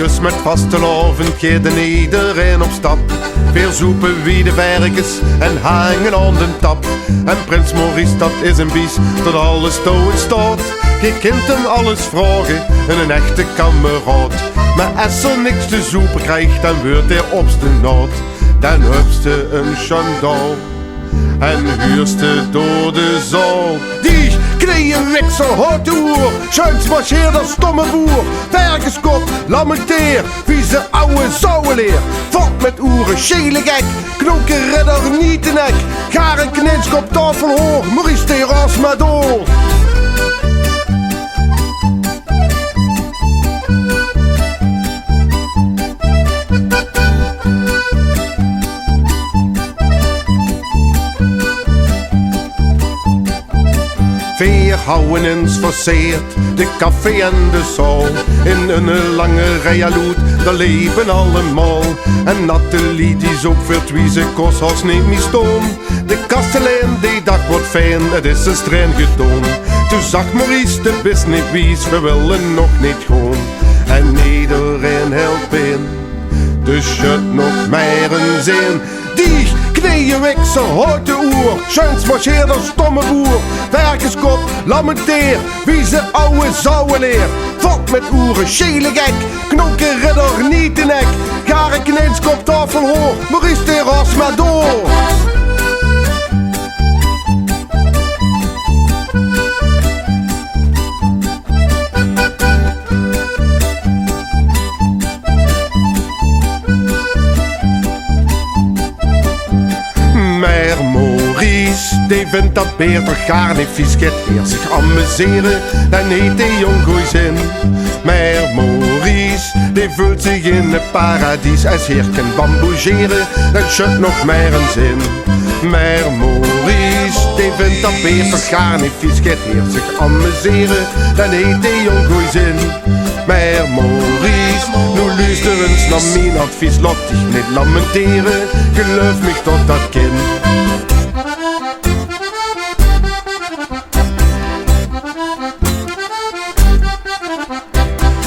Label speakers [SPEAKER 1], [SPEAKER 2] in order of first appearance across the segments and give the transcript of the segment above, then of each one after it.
[SPEAKER 1] Dus met vastelovend gaat iedereen op stap. Veel zoepen wie de werkers en hangen aan de tap. En Prins Maurice dat is een bies tot alles toe in staat. Je kunt hem alles vragen en een echte kameraad. Maar als er niks te zoeken krijgt, dan wordt hij obstinaat. Dan hupste een chandaal en huurste door de zaal. Die knieënwiksel, houte oer, schuins marcheerder, stomme boer. Vergenskop, lammenteer, vieze ouwe zouweleer. Valt met oeren, schele gek, knoken redder niet de nek. Garen knetskop, tafel hoor, Maurice terras maar door. Vier houden verseerd, de café en de zaal. In een lange rij aloet, daar leven allemaal. En Nathalie die zoekt voor twiezen kost als niet meer stoom. De kastelein die dag wordt fijn, het is een streng gedoom. Toen zag Maurice de bis niet wies, we willen nog niet gewoon. En iedereen helpt in, dus je nog meer een zin. Die knieënwiksel, houte oer, schuins marcheerder, stomme boer. Vergenskop, lammenteer, vieze ouwe zouweleer. Valt met oeren, schele gek, knoken redder niet de nek. Garen knetskop, tafel hoor, Maurice terras maar door. Die vindt dat beter gaar niet vies gaat eer zich amuseren, dan heet die jong goeie zin. Maar Maurice, die voelt zich in het paradies als heer kan bamboezeren, dan shut nog meer een zin. Maar Maurice, die vindt dat beter gaar niet vies gaat eer zich amuseren, dan heet die jong goeie zin. Maar Maurice, nu luister eens naar mijn advies, laat dich niet lamenteren, geloof mich tot dat kind.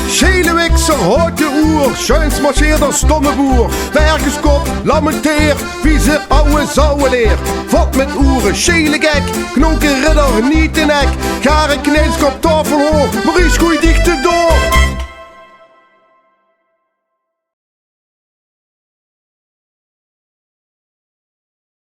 [SPEAKER 1] Schelewiksel, houte oer, schuins marcheerder, stomme boer. Vergenskop, lammenteer, vieze ouwe zouweleer. Valt met oeren, schele gek, knoken redder niet de nek. Garen knetskop, tafel hoor, Maurice goeie dichte door.